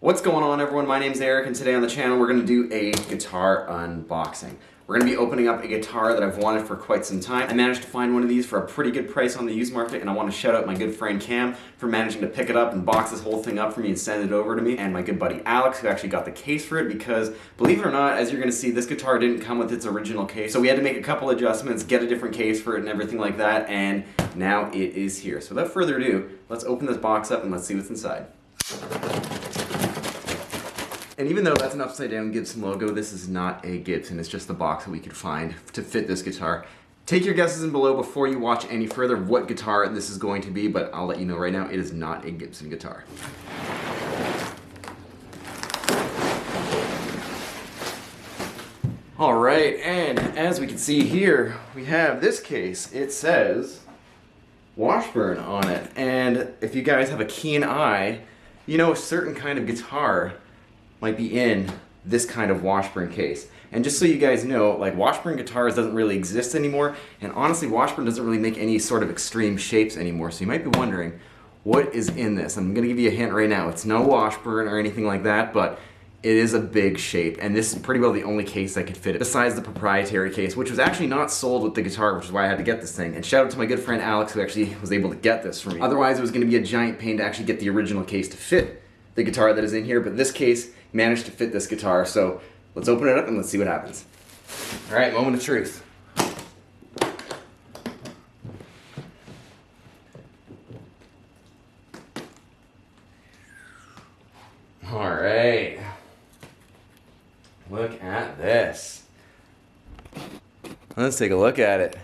What's going on, everyone? My name's Eric, and today on the channel we're going to do a guitar unboxing. We're going to be opening up a guitar that I've wanted for quite some time. I managed to find one of these for a pretty good price on the used market, and I want to shout out my good friend Cam for managing to pick it up and box this whole thing up for me and send it over to me, and my good buddy Alex, who actually got the case for it, because believe it or not, as you're going to see, this guitar didn't come with its original case, so we had to make a couple adjustments, get a different case for it and everything like that, and now it is here. So without further ado, let's open this box up and let's see what's inside. And even though that's an upside down Gibson logo, this is not a Gibson, it's just the box that we could find to fit this guitar. Take your guesses in below before you watch any further what guitar this is going to be, but I'll let you know right now, it is not a Gibson guitar. Alright, and as we can see here, we have this case. It says Washburn on it, and if you guys have a keen eye, you know a certain kind of guitar might be in this kind of Washburn case. And just so you guys know, like, Washburn guitars doesn't really exist anymore, and honestly Washburn doesn't really make any sort of extreme shapes anymore, so you might be wondering what is in this. I'm gonna give you a hint right now. It's no Washburn or anything like that, but it is a big shape, and this is pretty well the only case that could fit it, besides the proprietary case, which was actually not sold with the guitar, which is why I had to get this thing. And shout out to my good friend Alex, who actually was able to get this for me. Otherwise it was gonna be a giant pain to actually get the original case to fit the guitar that is in here, but this case managed to fit this guitar, so let's open it up and let's see what happens. Alright, moment of truth. Alright. Look at this. Let's take a look at it.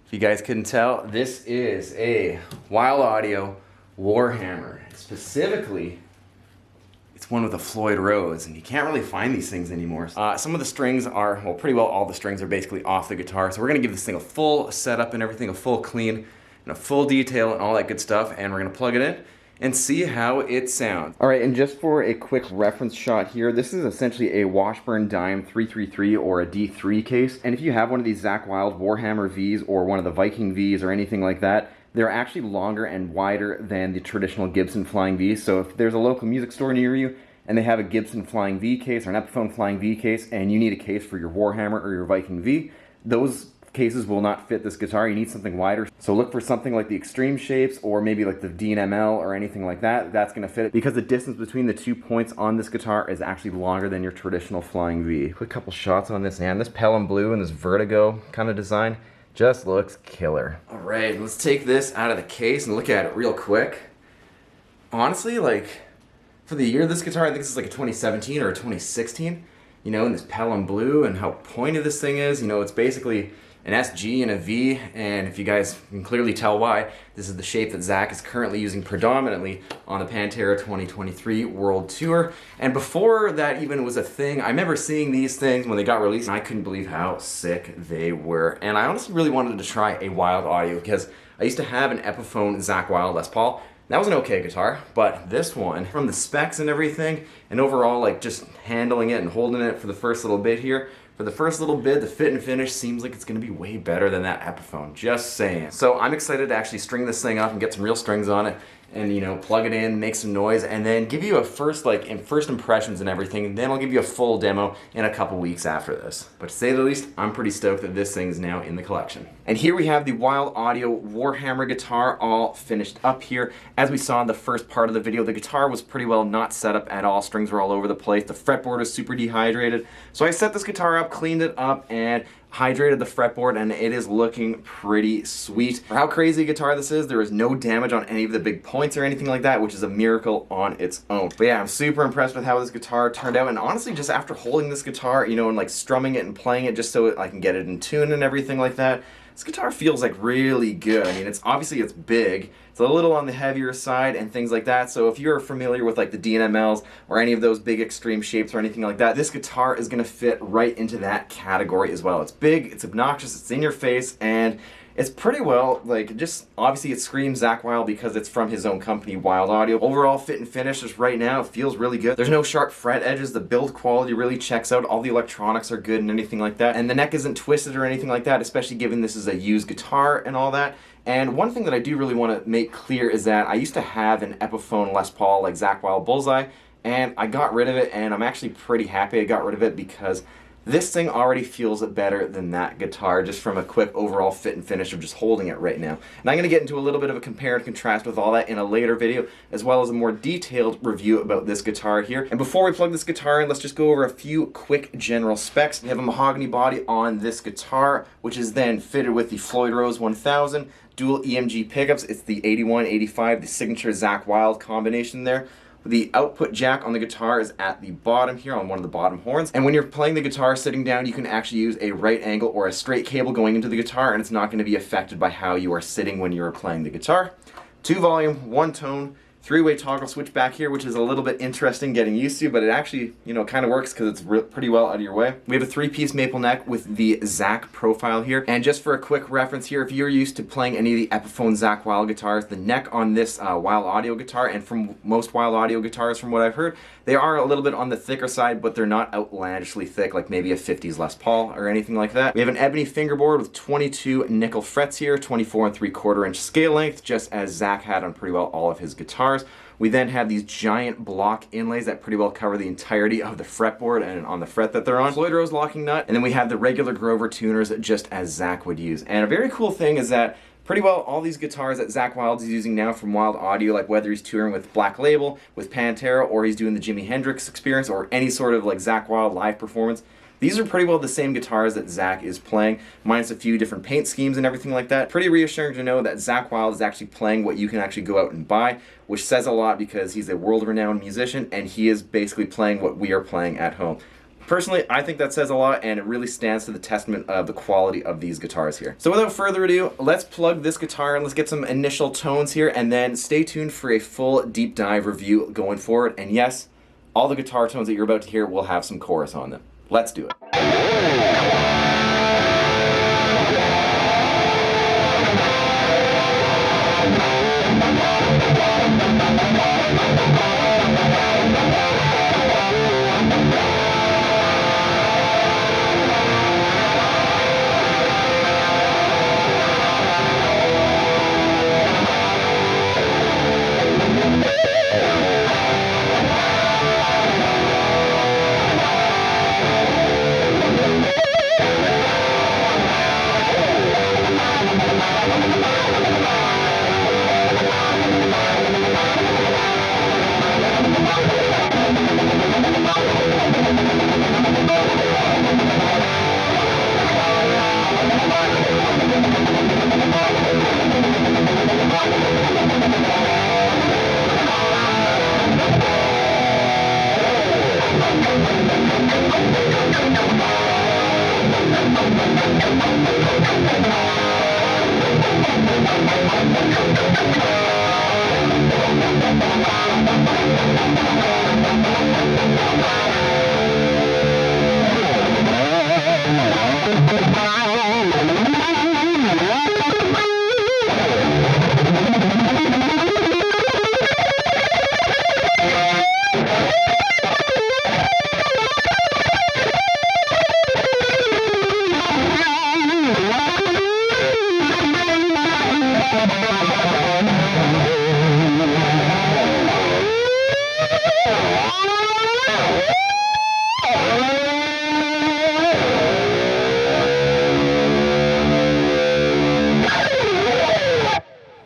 If you guys couldn't tell, this is a Wild Audio Warhammer. Specifically, it's one with a Floyd Rose, and you can't really find these things anymore. Some of the strings are, well, pretty well all the strings are basically off the guitar, so we're gonna give this thing a full setup and everything, a full clean, and a full detail and all that good stuff, and we're gonna plug it in and see how it sounds. All right, and just for a quick reference shot here, this is essentially a Washburn Dime 333 or a D3 case, and if you have one of these Zakk Wylde Warhammer Vs or one of the Viking Vs or anything like that, they're actually longer and wider than the traditional Gibson Flying V, so if there's a local music store near you and they have a Gibson Flying V case or an Epiphone Flying V case and you need a case for your Warhammer or your Viking V, those cases will not fit this guitar. You need something wider. So look for something like the Extreme Shapes or maybe like the D&ML or anything like that. That's going to fit it because the distance between the 2 points on this guitar is actually longer than your traditional Flying V. Quick couple shots on this, and this Pelham Blue and this Vertigo kind of design just looks killer. All right, let's take this out of the case and look at it real quick. Honestly, like, for the year of this guitar, I think this is like a 2017 or a 2016, you know, in this Pelham Blue and how pointed this thing is. You know, it's basically an SG and a V, and if you guys can clearly tell why, this is the shape that Zakk is currently using predominantly on the Pantera 2023 World Tour. And before that even was a thing, I remember seeing these things when they got released, and I couldn't believe how sick they were. And I honestly really wanted to try a Wild Audio because I used to have an Epiphone Zakk Wylde Les Paul. That was an okay guitar, but this one, from the specs and everything, and overall, like, just handling it and holding it for the first little bit here, for the first little bit, the fit and finish seems like it's going to be way better than that Epiphone, just saying. So I'm excited to actually string this thing up and get some real strings on it and, you know, plug it in, make some noise, and then give you a first impressions and everything, and then I'll give you a full demo in a couple weeks after this. But to say the least, I'm pretty stoked that this thing is now in the collection. And here we have the Wild Audio Warhammer guitar all finished up here. As we saw in the first part of the video, the guitar was pretty well not set up at all. Strings were all over the place. The fretboard is super dehydrated. So I set this guitar up, cleaned it up, and hydrated the fretboard, and it is looking pretty sweet. For how crazy a guitar this is, there is no damage on any of the big points or anything like that, which is a miracle on its own. But yeah, I'm super impressed with how this guitar turned out, and honestly, just after holding this guitar, you know, and like strumming it and playing it just so I can get it in tune and everything like that, this guitar feels like really good. I mean, it's big, it's a little on the heavier side and things like that, so if you're familiar with like the D&MLs or any of those big Extreme Shapes or anything like that, this guitar is going to fit right into that category as well. It's big, it's obnoxious, it's in your face, and it's pretty well, like, just, obviously it screams Zakk Wylde because it's from his own company, Wild Audio. Overall fit and finish just right now, it feels really good. There's no sharp fret edges, the build quality really checks out, all the electronics are good and anything like that, and the neck isn't twisted or anything like that, especially given this is a used guitar and all that. And one thing that I do really want to make clear is that I used to have an Epiphone Les Paul like Zakk Wylde Bullseye, and I got rid of it, and I'm actually pretty happy I got rid of it because this thing already feels better than that guitar, just from a quick overall fit and finish of just holding it right now. And I'm going to get into a little bit of a compare and contrast with all that in a later video, as well as a more detailed review about this guitar here. And before we plug this guitar in, let's just go over a few quick general specs. We have a mahogany body on this guitar, which is then fitted with the Floyd Rose 1000, dual EMG pickups. It's the 81-85, the signature Zakk Wylde combination there. The output jack on the guitar is at the bottom here on one of the bottom horns. And when you're playing the guitar sitting down, you can actually use a right angle or a straight cable going into the guitar, and it's not going to be affected by how you are sitting when you're playing the guitar. 2 volume, 1 tone, 3-way toggle switch back here, which is a little bit interesting getting used to, but it actually, kind of works because it's pretty well out of your way. We have a 3-piece maple neck with the Zakk profile here. And just for a quick reference here, if you're used to playing any of the Epiphone Zakk Wylde guitars, the neck on this Wylde Audio guitar, and from most Wylde Audio guitars from what I've heard, they are a little bit on the thicker side, but they're not outlandishly thick like maybe a 50s Les Paul or anything like that. We have an ebony fingerboard with 22 nickel frets here, 24 3/4 inch scale length, just as Zakk had on pretty well all of his guitars. We then have these giant block inlays that pretty well cover the entirety of the fretboard and on the fret that they're on. Floyd Rose locking nut, and then we have the regular Grover tuners just as Zakk would use. And a very cool thing is that pretty well all these guitars that Zakk Wylde is using now from Wylde Audio, like whether he's touring with Black Label, with Pantera, or he's doing the Jimi Hendrix Experience, or any sort of like Zakk Wylde live performance, these are pretty well the same guitars that Zakk is playing, minus a few different paint schemes and everything like that. Pretty reassuring to know that Zakk Wylde is actually playing what you can actually go out and buy, which says a lot because he's a world-renowned musician and he is basically playing what we are playing at home. Personally, I think that says a lot, and it really stands to the testament of the quality of these guitars here. So without further ado, let's plug this guitar and let's get some initial tones here, and then stay tuned for a full deep dive review going forward. And yes, all the guitar tones that you're about to hear will have some chorus on them. Let's do it.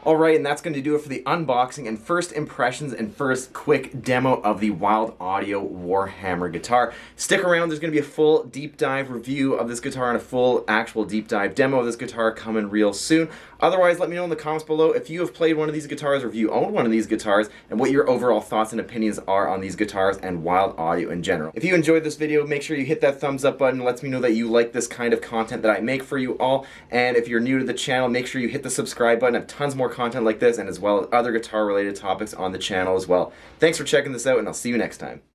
Alright, and that's going to do it for the unboxing and first impressions and first quick demo of the Wylde Audio Warhammer guitar. Stick around, there's going to be a full deep dive review of this guitar and a full actual deep dive demo of this guitar coming real soon. Otherwise, let me know in the comments below if you have played one of these guitars or if you own one of these guitars and what your overall thoughts and opinions are on these guitars and Wylde Audio in general. If you enjoyed this video, make sure you hit that thumbs up button. It lets me know that you like this kind of content that I make for you all. And if you're new to the channel, make sure you hit the subscribe button. I have tons more content like this and as well as other guitar related topics on the channel as well. Thanks for checking this out, and I'll see you next time.